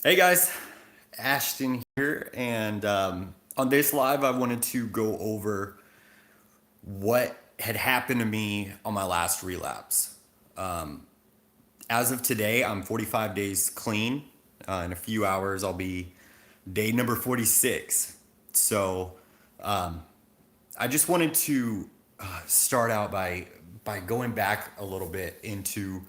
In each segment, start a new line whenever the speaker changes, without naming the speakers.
Hey guys, Ashton here, and on this live, I wanted to go over what had happened to me on my last relapse. As of today, I'm 45 days clean. In a few hours, I'll be day number 46. So I just wanted to start out by going back a little bit into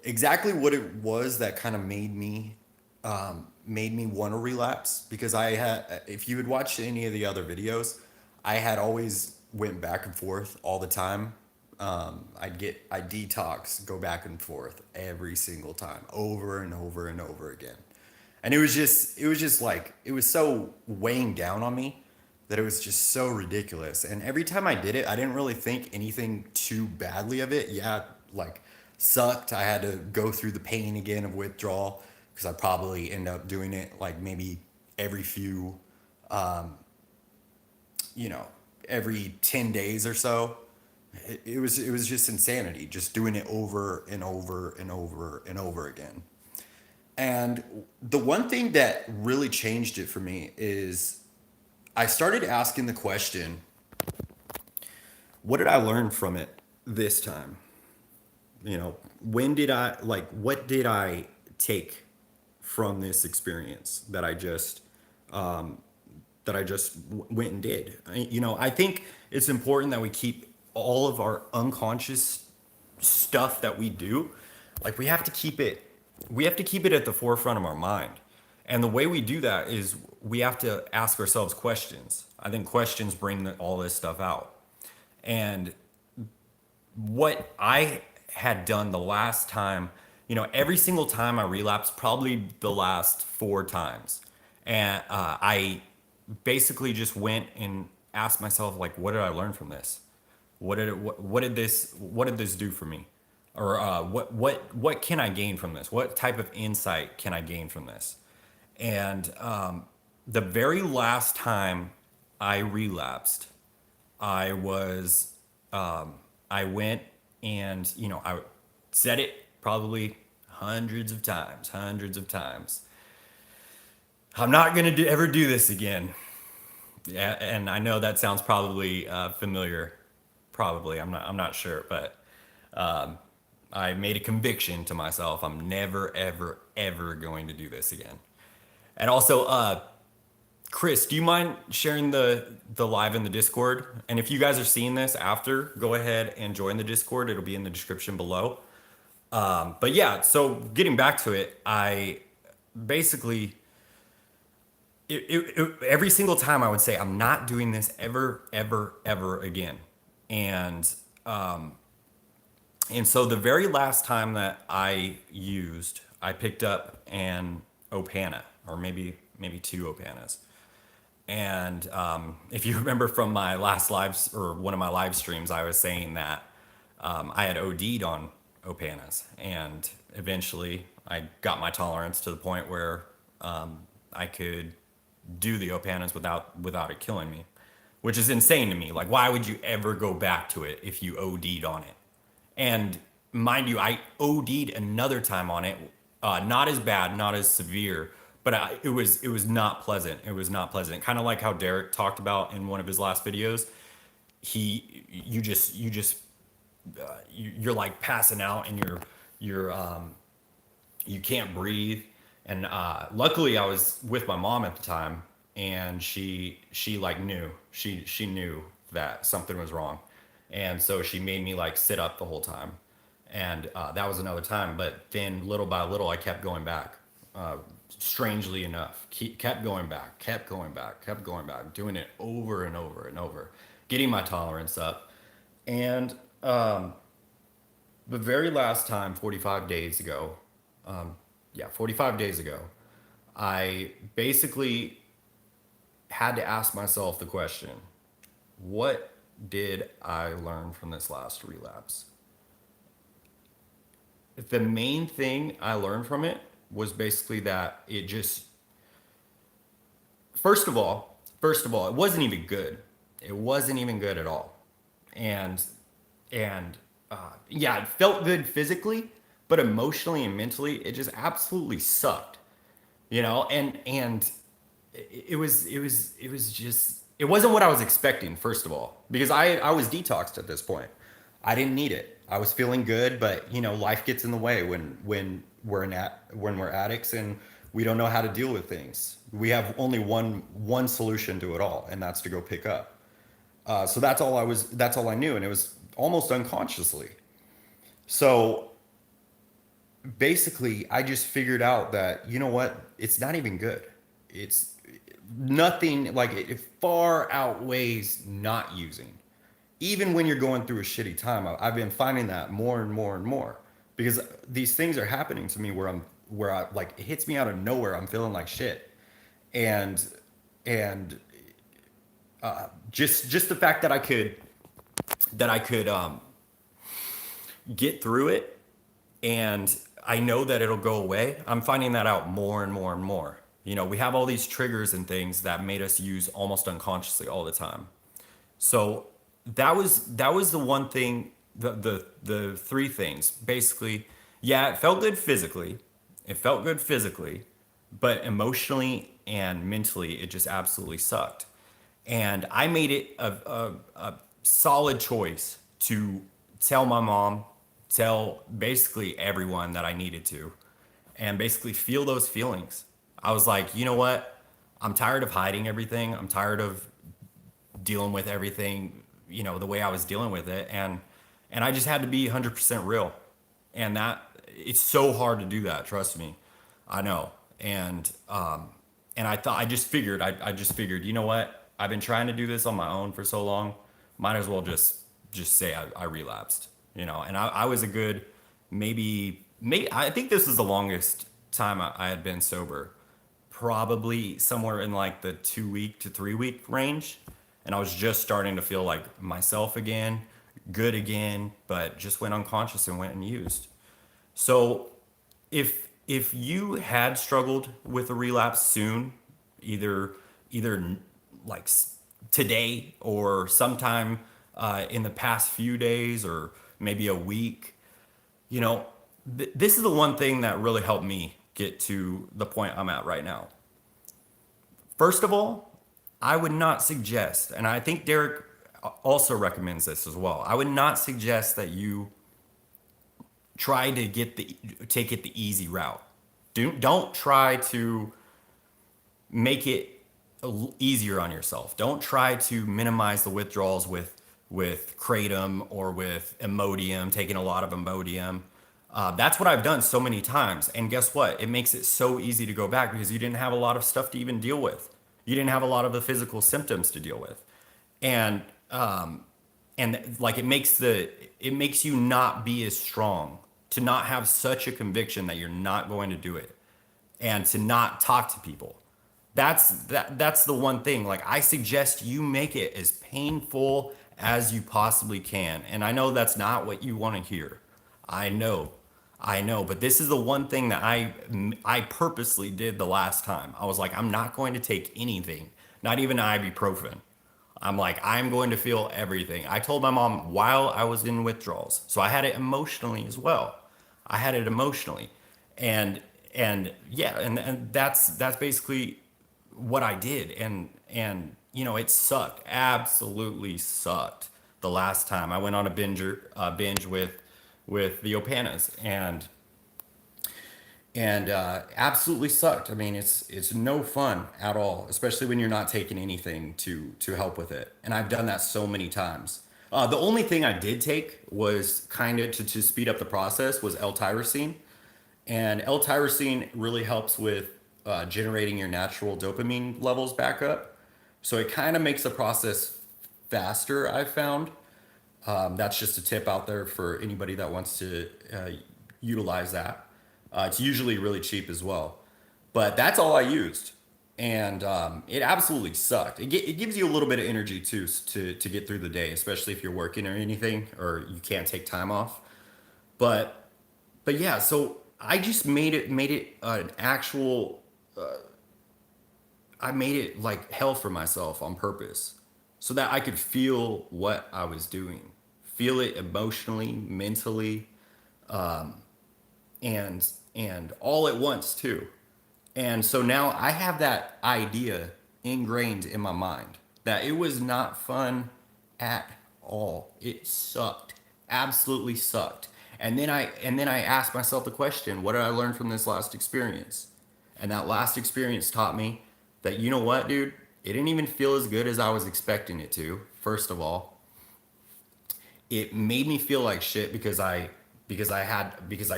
exactly what it was that kind of made me want to relapse because I had if you had watched any of the other videos, I had always went back and forth all the time. I detox, go back and forth every single time, over and over and over again. And it was just like it was so weighing down on me that it was just so ridiculous. And every time I did it, I didn't really think anything too badly of it. Yeah, like sucked. I had to go through the pain again of withdrawal because I probably end up doing it like maybe every few, you know, every 10 days or so. It was just insanity, just doing it over and over and over and over again. And the one thing that really changed it for me is I started asking the question, what did I learn from it this time? When did what did I take from this experience that I just went and did? I think it's important that we keep all of our unconscious stuff that we do, like we have to keep it at the forefront of our mind. And the way we do that is we have to ask ourselves questions. I think questions bring all this stuff out. And what I had done the last time, every single time I relapsed, probably the last four times, and I basically just went and asked myself, like, what did I learn from this? What did this do for me? Or what can I gain from this? What type of insight can I gain from this? And the very last time I relapsed, I was I went and I said it probably hundreds of times. I'm not gonna ever do this again. Yeah, and I know that sounds probably familiar. Probably, I'm not sure, but I made a conviction to myself. I'm never, ever, ever going to do this again. And also, Chris, do you mind sharing the live in the Discord? And if you guys are seeing this after, go ahead and join the Discord. It'll be in the description below. But yeah, so getting back to it, I basically every single time I would say I'm not doing this ever, ever, ever again. And and so the very last time that I picked up an Opana, or maybe two Opanas. And if you remember from my last lives or one of my live streams, I was saying that I had OD'd on Opanas, and eventually I got my tolerance to the point where I could do the Opanas without it killing me, which is insane to me. Like, why would you ever go back to it if you OD'd on it? And mind you, I OD'd another time on it. Not as bad, not as severe, but it was not pleasant. It was not pleasant. Kind of like how Derek talked about in one of his last videos. You're like passing out, and you can't breathe. And luckily, I was with my mom at the time, and she like knew she knew that something was wrong, and so she made me like sit up the whole time, and that was another time. But then little by little, I kept going back. Strangely enough, kept going back, kept going back, kept going back, doing it over and over and over, getting my tolerance up, and the very last time, 45 days ago, yeah, 45 days ago, I basically had to ask myself the question, what did I learn from this last relapse? The main thing I learned from it was basically that it just, first of all, it wasn't even good. It wasn't even good at all. And and yeah, it felt good physically, but emotionally and mentally, it just absolutely sucked. and it was just, it wasn't what I was expecting, first of all, because I was detoxed at this point. I didn't need it. I was feeling good, but life gets in the way when we're addicts, and we don't know how to deal with things. We have only one solution to it all, and that's to go pick up. So that's all I knew, and it was almost unconsciously. So basically, I just figured out that, you know what, it's not even good. It's nothing, like it far outweighs not using. Even when you're going through a shitty time, I've been finding that more and more and more, because these things are happening to me where I, like, it hits me out of nowhere. I'm feeling like shit, and and just the fact that I could get through it, and I know that it'll go away. I'm finding that out more and more and more. We have all these triggers and things that made us use almost unconsciously all the time. So that was the one thing, the three things basically. Yeah, it felt good physically. It felt good physically, but emotionally and mentally, it just absolutely sucked. And I made it a solid choice to tell my mom, tell basically everyone that I needed to, and basically feel those feelings. I was like, you know what? I'm tired of hiding everything. I'm tired of dealing with everything, the way I was dealing with it, and I just had to be 100% real. And that, it's so hard to do that, trust me. I know. And I thought, I just figured, you know what? I've been trying to do this on my own for so long. Might as well just say I relapsed, and I was a good, maybe I think this is the longest time I had been sober, probably somewhere in like the 2 week to 3 week range. And I was just starting to feel like myself again, good again, but just went unconscious and went and used. So if you had struggled with a relapse soon, either either like today or sometime in the past few days or maybe a week, you know, this is the one thing that really helped me get to the point I'm at right now. First of all, I would not suggest, and I think Derek also recommends this as well. I would not suggest that you try to take it the easy route. Don't try to make it easier on yourself. Don't try to minimize the withdrawals with kratom or with Imodium, taking a lot of Imodium. That's what I've done so many times. And guess what? It makes it so easy to go back because you didn't have a lot of stuff to even deal with. You didn't have a lot of the physical symptoms to deal with. And like it makes you not be as strong, to not have such a conviction that you're not going to do it, and to not talk to people. That's the one thing. Like, I suggest you make it as painful as you possibly can. And I know that's not what you want to hear. I know. I know, but this is the one thing that I purposely did the last time. I was like, I'm not going to take anything, not even ibuprofen. I'm like, I'm going to feel everything. I told my mom while I was in withdrawals. So I had it emotionally as well. I had it emotionally. And yeah, and that's basically what I did. And it sucked. Absolutely sucked the last time. I went on a binge with the Opanas, and absolutely sucked. I mean, it's no fun at all, especially when you're not taking anything to help with it. And I've done that so many times. The only thing I did take was kind of to speed up the process was L-tyrosine, and L-tyrosine really helps with generating your natural dopamine levels back up. So it kind of makes the process faster, I've found. That's just a tip out there for anybody that wants to utilize that. It's usually really cheap as well. But that's all I used. And it absolutely sucked. It gives you a little bit of energy too to get through the day, especially if you're working or anything or you can't take time off. But but yeah, so I just made it an actual. I made it like hell for myself on purpose, so that I could feel what I was doing, feel it emotionally, mentally, and all at once too. And so now I have that idea ingrained in my mind that it was not fun at all. It sucked. Absolutely sucked. And then I asked myself the question, what did I learn from this last experience? And that last experience taught me that, you know what, dude? It didn't even feel as good as I was expecting it to, first of all. It made me feel like shit because I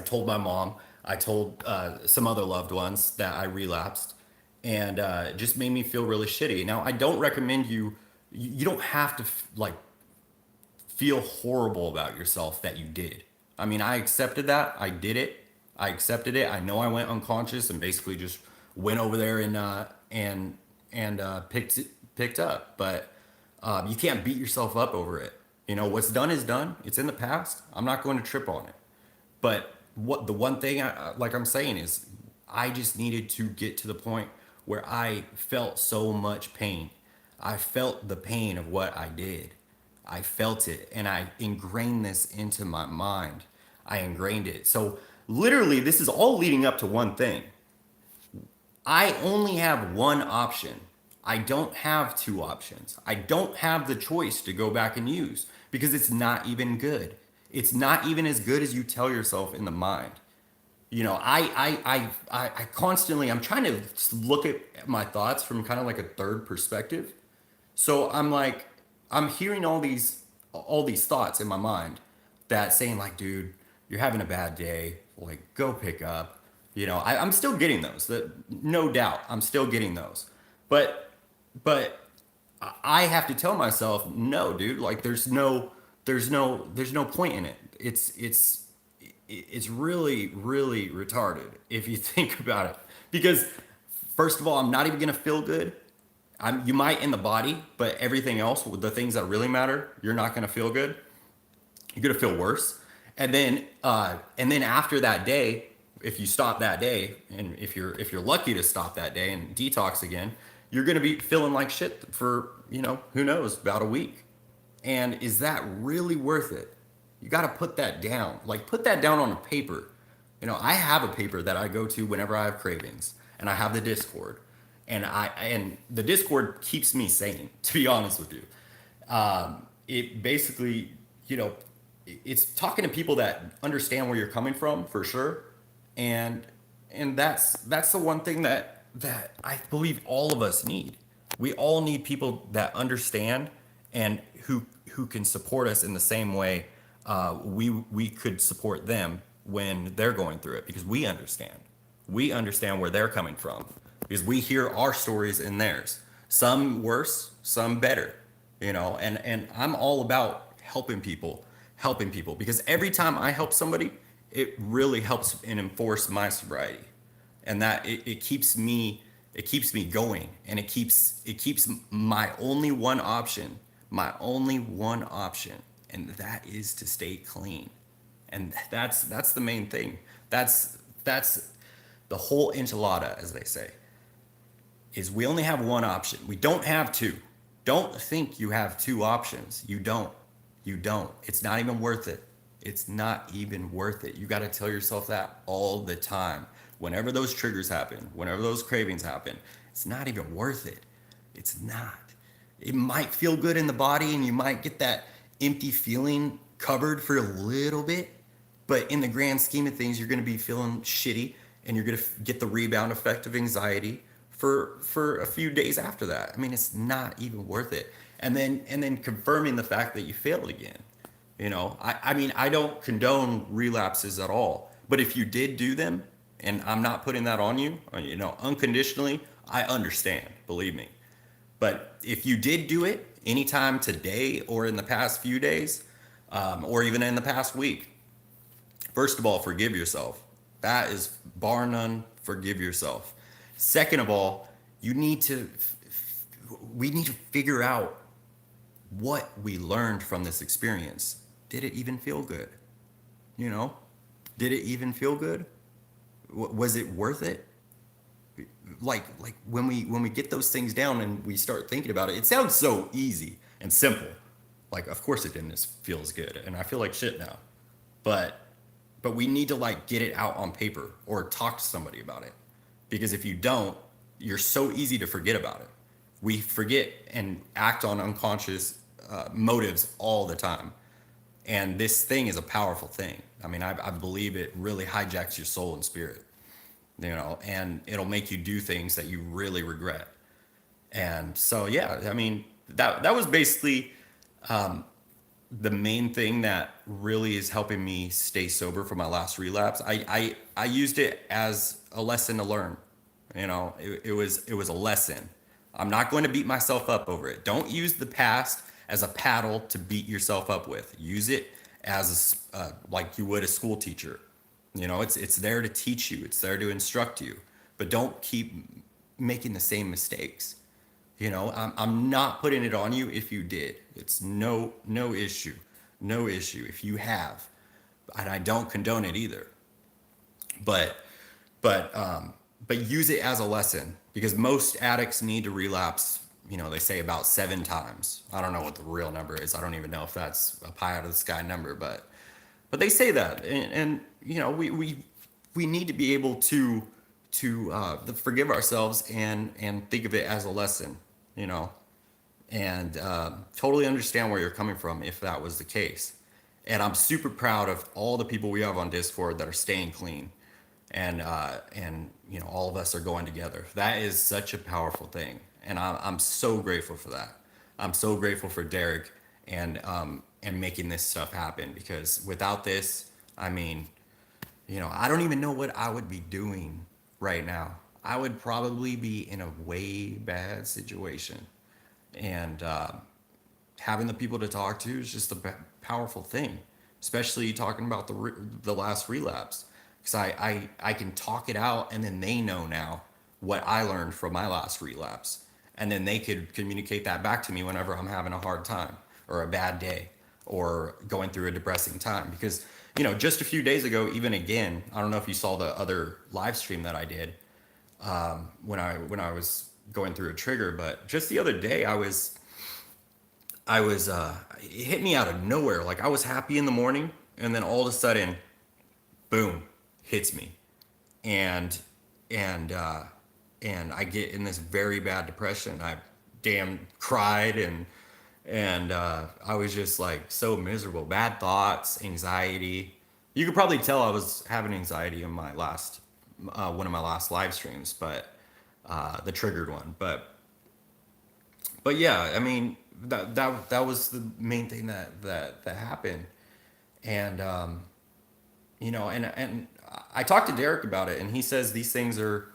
told my mom, I told some other loved ones that I relapsed, and it just made me feel really shitty. Now I don't recommend you don't have to like feel horrible about yourself that you did. I mean, I accepted that. I did it. I accepted it. I know I went unconscious and basically just went over there and picked up. But you can't beat yourself up over it. You know, what's done is done. It's in the past. I'm not going to trip on it. But what the one thing like I'm saying is, I just needed to get to the point where I felt so much pain. I felt the pain of what I did. I felt it, and I ingrained this into my mind. I ingrained it. So literally, this is all leading up to one thing. I only have one option. I don't have two options. I don't have the choice to go back and use because it's not even good. It's not even as good as you tell yourself in the mind. You know, I constantly, I'm trying to look at my thoughts from kind of like a third perspective. So I'm like, I'm hearing all these thoughts in my mind that saying like, dude, you're having a bad day. Like, go pick up. You know, I'm still getting those. No doubt, I'm still getting those. But I have to tell myself, no, dude. Like, there's no point in it. It's really really retarded if you think about it because first of all, I'm not even gonna feel good. You might in the body, but everything else, the things that really matter, you're not gonna feel good. You're gonna feel worse. And then after that day, if you stop that day, and if you're lucky to stop that day and detox again, you're gonna be feeling like shit for who knows about a week. And is that really worth it? You got to put that down. Like, put that down on a paper. You know, I have a paper that I go to whenever I have cravings, and I have the Discord, and the Discord keeps me sane. To be honest with you, it basically, you know, it's talking to people that understand where you're coming from for sure, and that's the one thing that I believe all of us need. We all need people that understand and who can support us in the same way we could support them when they're going through it because we understand. We understand where they're coming from because we hear our stories and theirs. Some worse, some better, and I'm all about helping people because every time I help somebody, it really helps and enforce my sobriety and that it keeps me going and it keeps my only one option and that is to stay clean and that's the main thing. That's the whole enchilada, as they say, is we only have one option. We don't have two. Don't think you have two options. You don't. It's not even worth it. It's not even worth it. You got to tell yourself that all the time. Whenever those triggers happen, whenever those cravings happen, it's not even worth it. It's not. It might feel good in the body and you might get that empty feeling covered for a little bit, but in the grand scheme of things, you're going to be feeling shitty and you're going to get the rebound effect of anxiety for a few days after that. I mean, it's not even worth it. And then confirming the fact that you failed again. I mean, I don't condone relapses at all. But if you did do them, and I'm not putting that on you, unconditionally, I understand, believe me. But if you did do it anytime today or in the past few days, or even in the past week, first of all, forgive yourself. That is bar none, forgive yourself. Second of all, we need to figure out what we learned from this experience. Did it even feel good? You know, did it even feel good? Was it worth it? Like when we get those things down and we start thinking about it, it sounds so easy and simple. Like, of course it didn't feel as good, and I feel like shit now. But we need to like get it out on paper or talk to somebody about it Because if you don't, you're so easy to forget about it. We forget and act on unconscious motives all the time. And this thing is a powerful thing. I mean, I believe it really hijacks your soul and spirit, and it'll make you do things that you really regret. And so, yeah, I mean, that was basically the main thing that really is helping me stay sober for my last relapse. I used it as a lesson to learn. It was a lesson. I'm not going to beat myself up over it. Don't use the past as a paddle to beat yourself up with. Use it as like you would a school teacher. It's there to teach you. It's there to instruct you. But don't keep making the same mistakes. I'm not putting it on you if you did. It's no issue. No issue if you have. And I don't condone it either. But but but use it as a lesson, because most addicts need to relapse. They say about 7 times. I don't know what the real number is. I don't even know if that's a pie out of the sky number, but they say that, and we need to be able to forgive ourselves and think of it as a lesson, you know, and totally understand where you're coming from if that was the case. And I'm super proud of all the people we have on Discord that are staying clean, and all of us are going together. That is such a powerful thing, and I'm so grateful for that. I'm so grateful for Derek and making this stuff happen, because without this, I mean, I don't even know what I would be doing right now. I would probably be in a way bad situation, and having the people to talk to is just a powerful thing, especially talking about the last relapse, because I can talk it out, and then they know now what I learned from my last relapse, and then they could communicate that back to me whenever I'm having a hard time or a bad day or going through a depressing time. Because just a few days ago, even again, I don't know if you saw the other live stream that I did, when I was going through a trigger, but just the other day I was it hit me out of nowhere. Like, I was happy in the morning, and then all of a sudden, boom, hits me. And and uh and I get in this very bad depression. I damn cried, and I was just like so miserable. Bad thoughts, anxiety. You could probably tell I was having anxiety in my last one of my last live streams, but the triggered one. But yeah, I mean, that was the main thing that happened. And and I talked to Derek about it, and he says these things are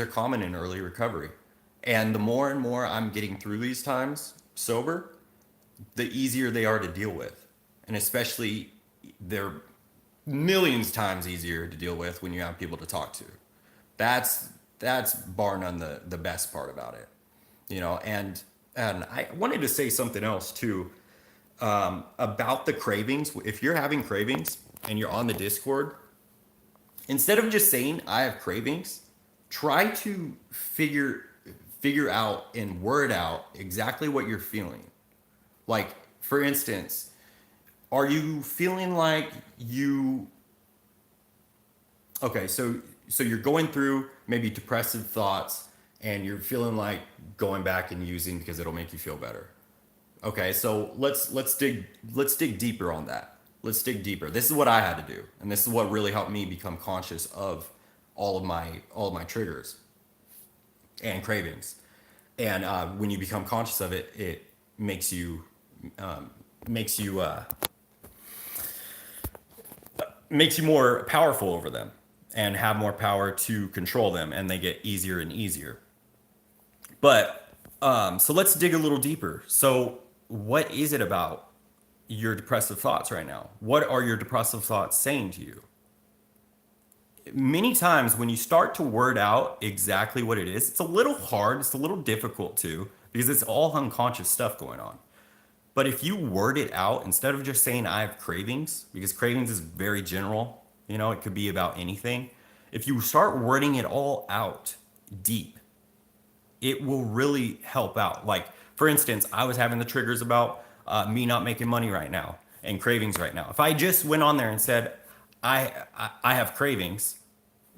common in early recovery. And the more and more I'm getting through these times sober, the easier they are to deal with. And especially, they're millions times easier to deal with when you have people to talk to. That's bar none the best part about it. And I wanted to say something else too, about the cravings. If you're having cravings and you're on the Discord, instead of just saying I have cravings, try to figure out and word out exactly what you're feeling. Like, for instance, are you feeling like you okay, so you're going through maybe depressive thoughts, and you're feeling like going back and using because it'll make you feel better. Okay, so let's dig deeper on that. Let's dig deeper. This is what I had to do, and this is what really helped me become conscious of all of my triggers and cravings. And when you become conscious of it, it makes you um, makes you makes you more powerful over them and have more power to control them, and they get easier and easier. But so let's dig a little deeper. So, what is it about your depressive thoughts right now? What are your depressive thoughts saying to you? Many times when you start to word out exactly what it is, it's a little hard, it's a little difficult too, because it's all unconscious stuff going on. But if you word it out, instead of just saying I have cravings, because cravings is very general, it could be about anything. If you start wording it all out deep, it will really help out. Like, for instance, I was having the triggers about me not making money right now and cravings right now. If I just went on there and said, I have cravings,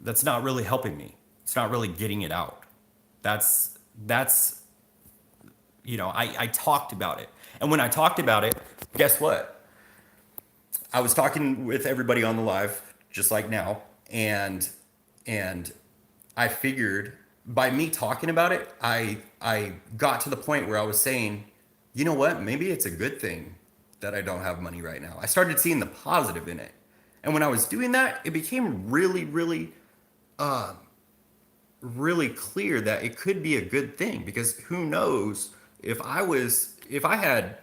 that's not really helping me. It's not really getting it out. That's I talked about it. And when I talked about it, guess what? I was talking with everybody on the live, just like now, and I figured by me talking about it, I got to the point where I was saying, you know what? Maybe it's a good thing that I don't have money right now. I started seeing the positive in it. And when I was doing that, it became really clear that it could be a good thing, because who knows, if I had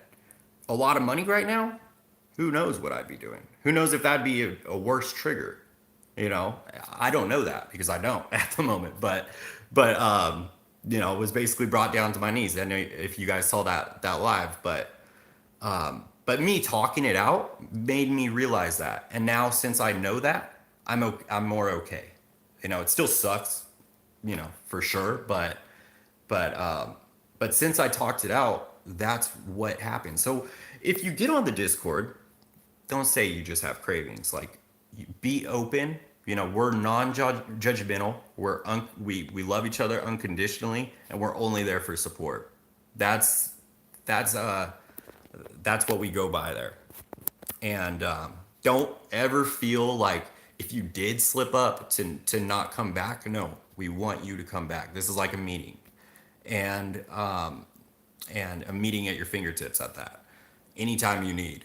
a lot of money right now, who knows what I'd be doing? Who knows if that'd be a worse trigger? You know, I don't know that because I don't at the moment. But it was basically brought down to my knees. I know if you guys saw that live, but me talking it out made me realize that. And now since I know that, I'm more okay. It still sucks, for sure. But since I talked it out, that's what happened. So if you get on the Discord, don't say you just have cravings. Like, be open. We're non-judgmental. We love each other unconditionally, and we're only there for support. That's that's uh that's what we go by there. And don't ever feel like if you did slip up to not come back. No, we want you to come back. This is like a meeting, and a meeting at your fingertips at that. Anytime you need.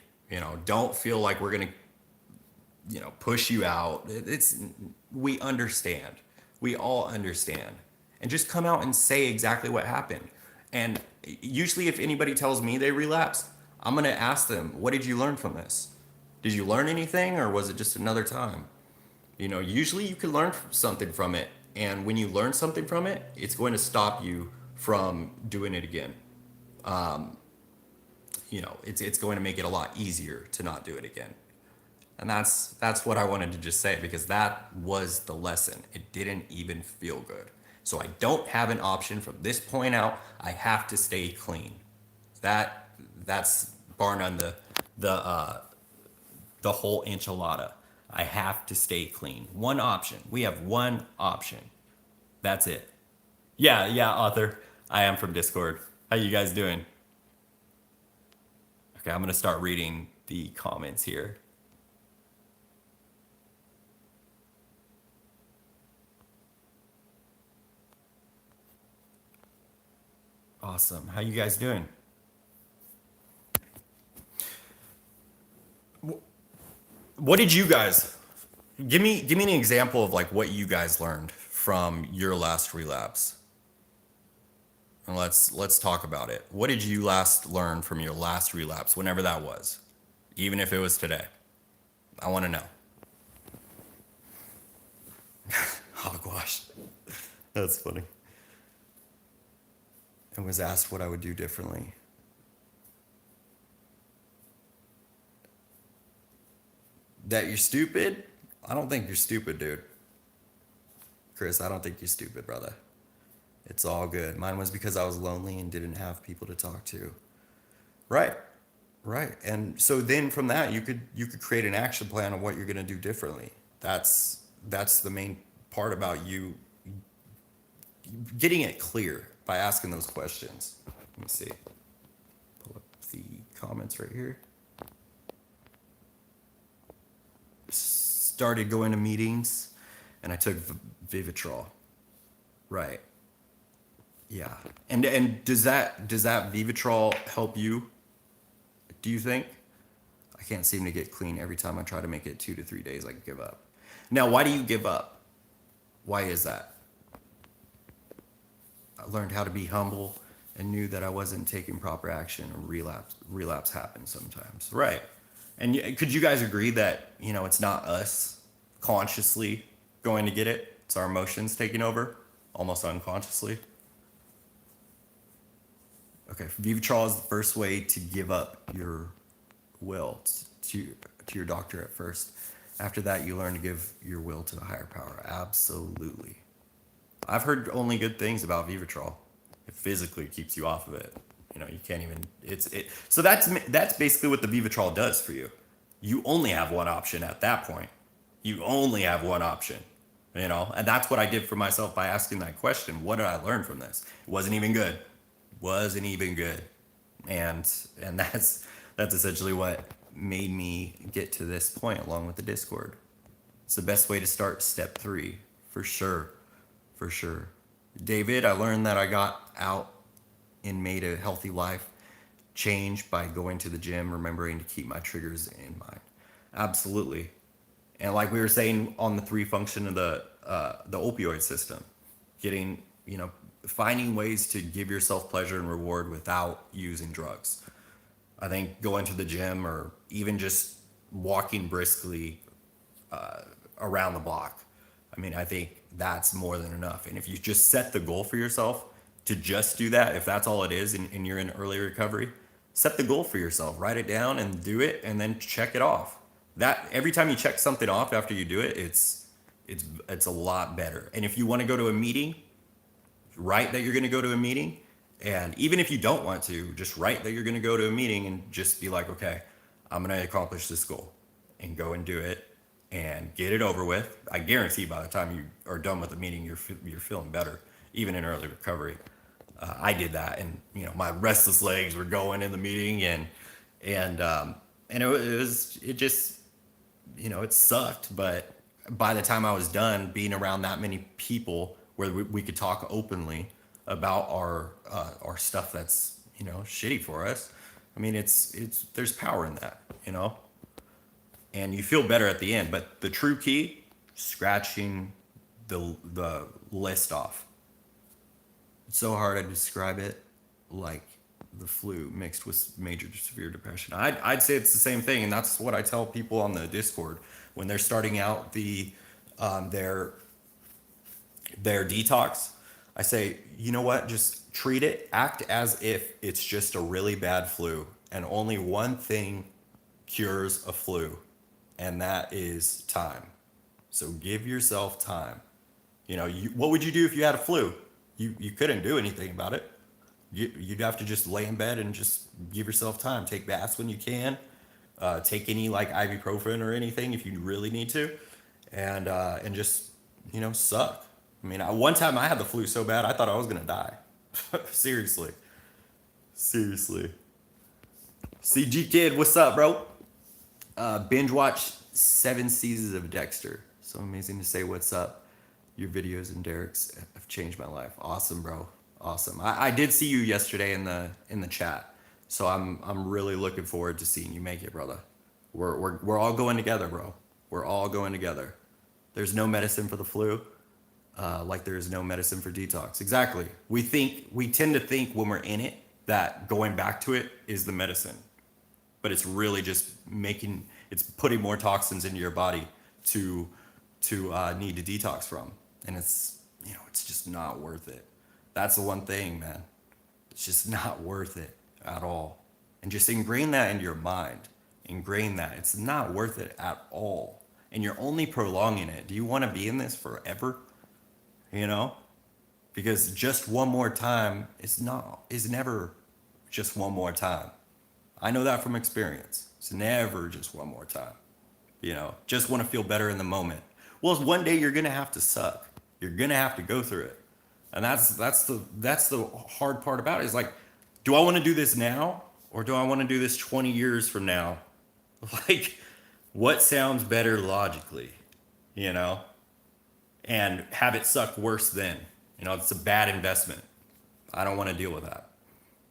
Don't feel like we're gonna push you out. We understand. We all understand. And just come out and say exactly what happened. And usually if anybody tells me they relapsed, I'm going to ask them, what did you learn from this? Did you learn anything, or was it just another time? Usually you can learn something from it. And when you learn something from it, it's going to stop you from doing it again. It's going to make it a lot easier to not do it again. And that's what I wanted to just say, because that was the lesson. It didn't even feel good. So I don't have an option from this point out. I have to stay clean. That's bar none the whole enchilada. I have to stay clean. One option. We have one option. That's it. Yeah, author. I am from Discord. How you guys doing? Okay, I'm gonna start reading the comments here. Awesome. How you guys doing? What did you guys give me an example of like what you guys learned from your last relapse? And let's talk about it. What did you last learn from your last relapse, whenever that was? Even if it was today. I want to know. Hogwash. That's funny. I was asked what I would do differently. That you're stupid? I don't think you're stupid, dude. Chris, I don't think you're stupid, brother. It's all good. Mine was because I was lonely and didn't have people to talk to. Right. Right. And so then from that you could create an action plan of what you're gonna do differently. That's the main part about you getting it clear by asking those questions. Let me see. Pull up the comments right here. Started going to meetings, and I took Vivitrol. Right. Yeah. And does that Vivitrol help you? Do you think? I can't seem to get clean. Every time I try to make it 2 to 3 days, I give up. Now, why do you give up? Why is that? I learned how to be humble and knew that I wasn't taking proper action, and relapse happens sometimes. Right. And could you guys agree that, it's not us consciously going to get it? It's our emotions taking over, almost unconsciously. Okay, Vivitrol is the first way to give up your will to your doctor at first. After that, you learn to give your will to the higher power. Absolutely. I've heard only good things about Vivitrol. It physically keeps you off of it. You can't even. So that's basically what the Vivitrol does for you. You only have one option at that point. You only have one option. you know. And that's what I did for myself by asking that question. What did I learn from this? It wasn't even good. Wasn't even good. And that's essentially what made me get to this point along with the Discord. It's the best way to start step 3 for sure. For sure. David, I learned that I got out and made a healthy life change by going to the gym, remembering to keep my triggers in mind. Absolutely. And like we were saying on the 3 function of the opioid system, getting, you know, finding ways to give yourself pleasure and reward without using drugs. I think going to the gym or even just walking briskly around the block. I mean, I think that's more than enough. And if you just set the goal for yourself to just do that, if that's all it is and you're in early recovery, set the goal for yourself, write it down and do it and then check it off. That every time you check something off after you do it, it's a lot better. And if you want to go to a meeting, write that you're going to go to a meeting. And even if you don't want to, just write that you're going to go to a meeting and just be like, okay, I'm going to accomplish this goal and go and do it and get it over with. I guarantee by the time you are done with the meeting, you're feeling better, even in early recovery. I did that, and you know my restless legs were going in the meeting, and it just you know it sucked. But by the time I was done, being around that many people where we could talk openly about our stuff that's you know shitty for us. I mean, it's there's power in that, you know, and you feel better at the end. But the true key, scratching the list off. It's so hard to describe it, like the flu mixed with major severe depression. I'd say it's the same thing, and that's what I tell people on the Discord when they're starting out their detox. I say, you know what? Just treat it, act as if it's just a really bad flu, and only one thing cures a flu, and that is time. So give yourself time. You know, what would you do if you had a flu? You couldn't do anything about it. You'd have to just lay in bed and just give yourself time. Take baths when you can. Take any like ibuprofen or anything if you really need to, and just you know suck. I mean, one time I had the flu so bad I thought I was gonna die. Seriously, seriously. CG kid, what's up, bro? Binge watch 7 seasons of Dexter. So amazing to say what's up. Your videos and Derek's have changed my life. Awesome, bro. Awesome. I did see you yesterday in the chat, so I'm really looking forward to seeing you make it, brother. We're all going together, bro. We're all going together. There's no medicine for the flu, like there is no medicine for detox. Exactly. We tend to think when we're in it that going back to it is the medicine, but it's really just it's putting more toxins into your body to need to detox from, and it's you know it's just not worth it. That's the one thing, man. It's just not worth it at all. And just ingrain that into your mind. Ingrain that it's not worth it at all, and you're only prolonging it. Do you want to be in this forever? You know, because just one more time is never just one more time. I know that from experience. It's never just one more time. You know, just want to feel better in the moment. Well, one day you're gonna have to suck. You're gonna have to go through it, and that's the hard part about it. Is like, do I want to do this now or do I want to do this 20 years from now? Like, what sounds better logically, you know? And have it suck worse then. You know, it's a bad investment. I don't want to deal with that.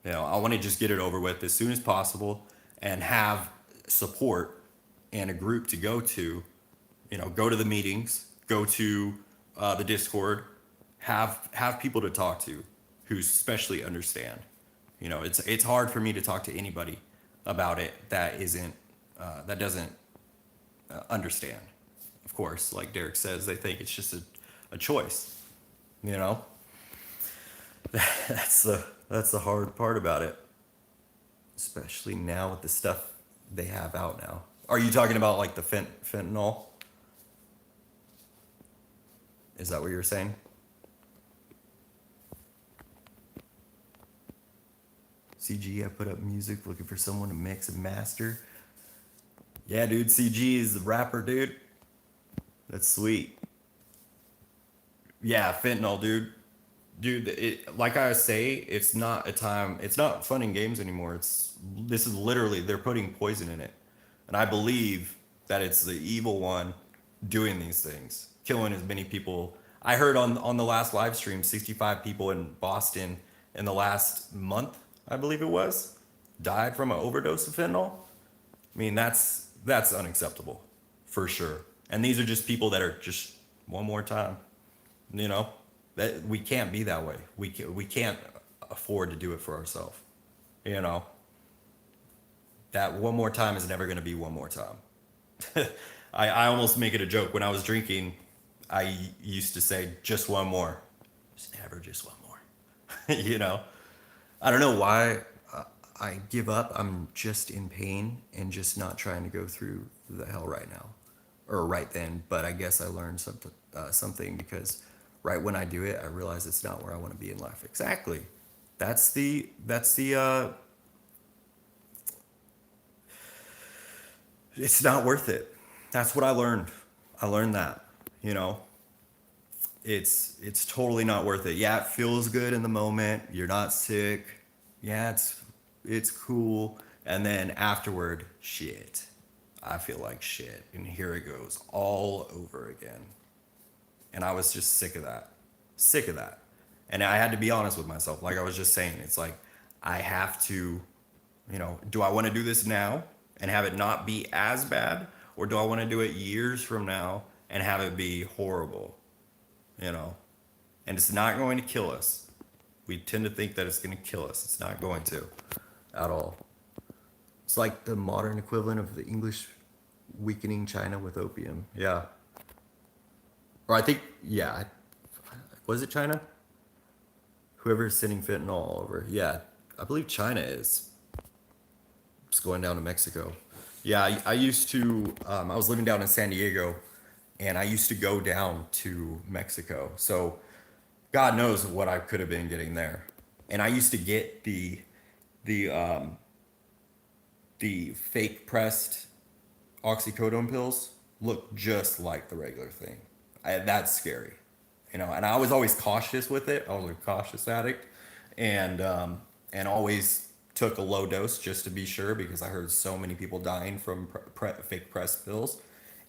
You know, I want to just get it over with as soon as possible and have support and a group to go to, you know, go to the meetings, go to the Discord, have people to talk to who especially understand. You know, it's hard for me to talk to anybody about it that doesn't understand. Of course, like Derek says, they think it's just a choice. You know, that's the hard part about it, especially now with the stuff they have out now. Are you talking about like the fentanyl? Is that what you're saying? CG, I put up music looking for someone to mix and master. Yeah, dude, CG is the rapper, dude. That's sweet. Yeah, fentanyl, dude. Dude, like I say, it's not a time. It's not fun and games anymore. This is literally they're putting poison in it, and I believe that it's the evil one doing these things, killing as many people. I heard on the last live stream, 65 people in Boston in the last month, I believe it was, died from an overdose of fentanyl. I mean, that's unacceptable, for sure. And these are just people that are just one more time, you know, that we can't be that way. We can't afford to do it for ourselves. You know, that one more time is never going to be one more time. I almost make it a joke. When I was drinking, I used to say just one more. It's never just one more. You know, I don't know why I give up. I'm just in pain and just not trying to go through the hell right now or right then. But I guess I learned something because right when I do it, I realize it's not where I want to be in life. Exactly. That's the it's not worth it. That's what I learned. I learned that, you know, it's totally not worth it. Yeah, it feels good in the moment. You're not sick. Yeah, it's cool. And then afterward, shit. I feel like shit. And here it goes all over again. And I was just sick of that. Sick of that. And I had to be honest with myself. Like I was just saying, it's like I have to, you know, do I want to do this now and have it not be as bad? Or do I want to do it years from now and have it be horrible? You know? And it's not going to kill us. We tend to think that it's going to kill us. It's not going to at all. It's like the modern equivalent of the English weakening China with opium. Yeah. Or I think, yeah. Was it China? Whoever's sending fentanyl all over. Yeah. I believe China is. Just going down to Mexico. Yeah, I used to, I was living down in San Diego and I used to go down to Mexico. So God knows what I could have been getting there. And I used to get the um, the fake pressed oxycodone pills look just like the regular thing. That's scary, you know. And I was always cautious with it. I was a cautious addict, and always took a low dose just to be sure because I heard so many people dying from fake pressed pills.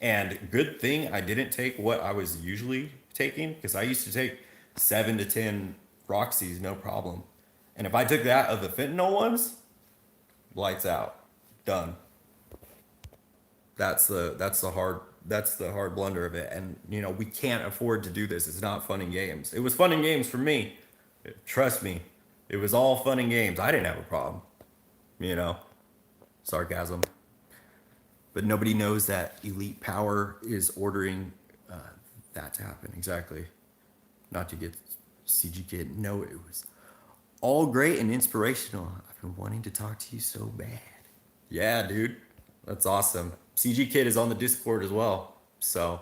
And good thing I didn't take what I was usually taking because I used to take 7 to 10 Roxys, no problem. And if I took that of the fentanyl ones, lights out, done. That's the hard blunder of it. And you know we can't afford to do this. It's not fun and games. It was fun and games for me. Trust me, it was all fun and games. I didn't have a problem. You know, sarcasm. But nobody knows that elite power is ordering uh, that to happen. Exactly. Not to get CG Kid. No, it was all great and inspirational. I've been wanting to talk to you so bad. Yeah, dude. That's awesome. CG Kid is on the Discord as well. So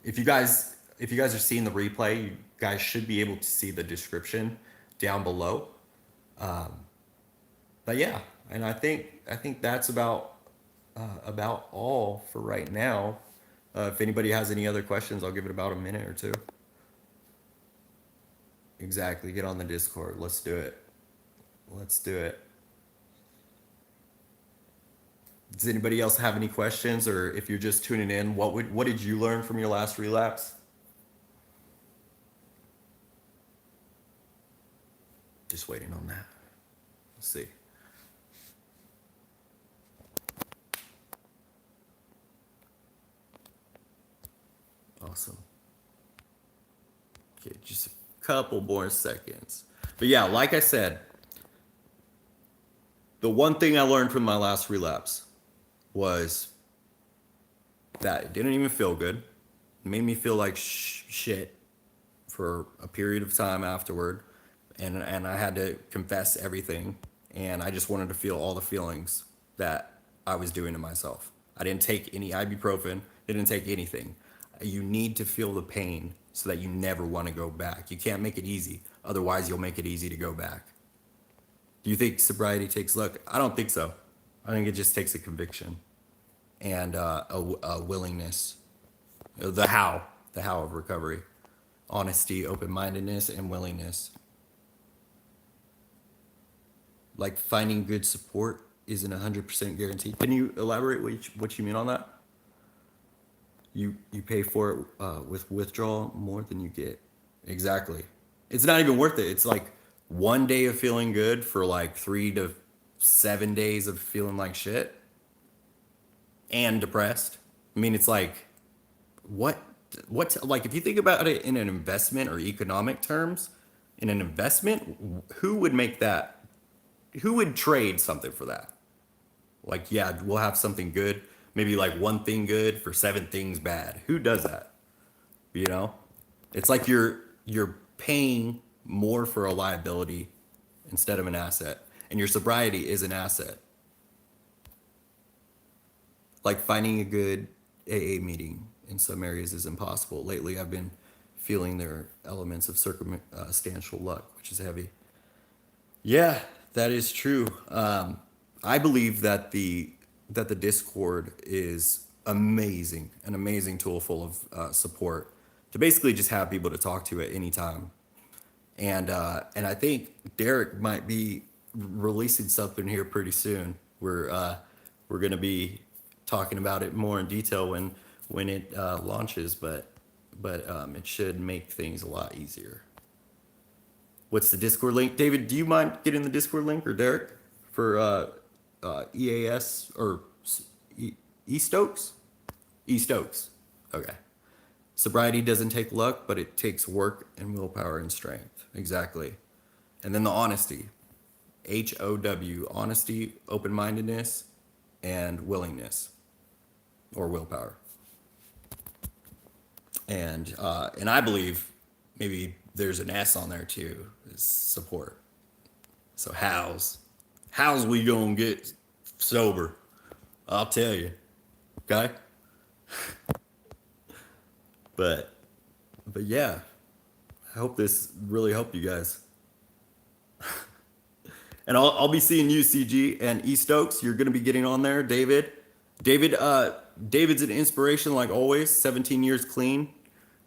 if you guys are seeing the replay, you guys should be able to see the description down below. But yeah, and I think that's about all for right now. If anybody has any other questions, I'll give it about a minute or two. Exactly. Get on the Discord. Let's do it. Let's do it. Does anybody else have any questions, or if you're just tuning in, what did you learn from your last relapse? Just waiting on that. Let's see. Awesome. Okay, just a couple more seconds. But yeah, like I said, the one thing I learned from my last relapse was that it didn't even feel good. It made me feel like shit for a period of time afterward, and I had to confess everything, and I just wanted to feel all the feelings that I was doing to myself. I didn't take any ibuprofen, didn't take anything. You need to feel the pain so that you never want to go back. You can't make it easy, otherwise you'll make it easy to go back. Do you think sobriety takes luck? I don't think so. I think it just takes a conviction and a willingness, the how of recovery. honesty, open-mindedness, and willingness. Like finding good support isn't 100% guaranteed. Can you elaborate what you mean on that? You pay for it with withdrawal more than you get. Exactly. It's not even worth it. It's like one day of feeling good for like 3 to 7 days of feeling like shit and depressed. I mean, it's like what like if you think about it in an investment or economic terms, in an investment, who would make that? Who would trade something for that? Like, yeah, we'll have something good, maybe like one thing good for seven things bad. Who does that? You know? It's like you're paying more for a liability instead of an asset. And your sobriety is an asset. Like finding a good AA meeting in some areas is impossible. Lately, I've been feeling there are elements of circumstantial luck, which is heavy. Yeah, that is true. I believe that the Discord is amazing, an amazing tool full of support to basically just have people to talk to at any time. And I think Derek might be releasing something here pretty soon. We're gonna be talking about it more in detail when it launches, but it should make things a lot easier. What's the Discord link? David, do you mind getting the Discord link, or Derek, for EAS or E Stokes? E Stokes. Okay. Sobriety doesn't take luck, but it takes work and willpower and strength. Exactly. And then the honesty. HOW. Honesty, open mindedness, and willingness or willpower. And I believe maybe there's an S on there too, is support. So how's we gonna get sober? I'll tell you. Okay? But but yeah, I hope this really helped you guys. And I'll be seeing you, CG and E Stokes. You're gonna be getting on there, David. David's an inspiration like always. 17 years clean,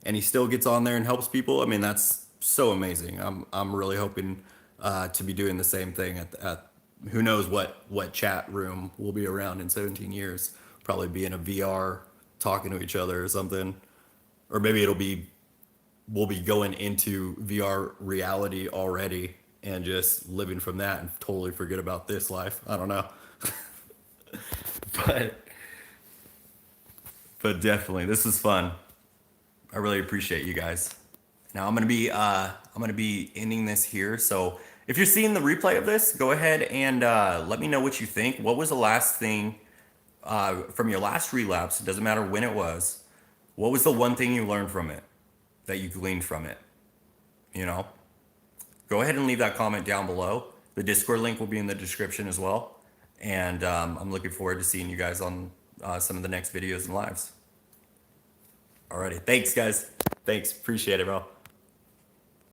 and he still gets on there and helps people. I mean, that's so amazing. I'm really hoping to be doing the same thing at who knows what chat room we'll be around in 17 years. Probably be in a VR talking to each other or something, or maybe we'll be going into VR reality already and just living from that and totally forget about this life. I don't know. but but definitely this is fun. I really appreciate you guys. Now I'm gonna be ending this here. So if you're seeing the replay of this, go ahead and let me know what you think. What was the last thing from your last relapse? It doesn't matter when it was. What was the one thing you learned from it, that you gleaned from it? You know, go ahead and leave that comment down below. The Discord link will be in the description as well. And I'm looking forward to seeing you guys on some of the next videos and lives. Alrighty, thanks guys. Thanks, appreciate it, bro.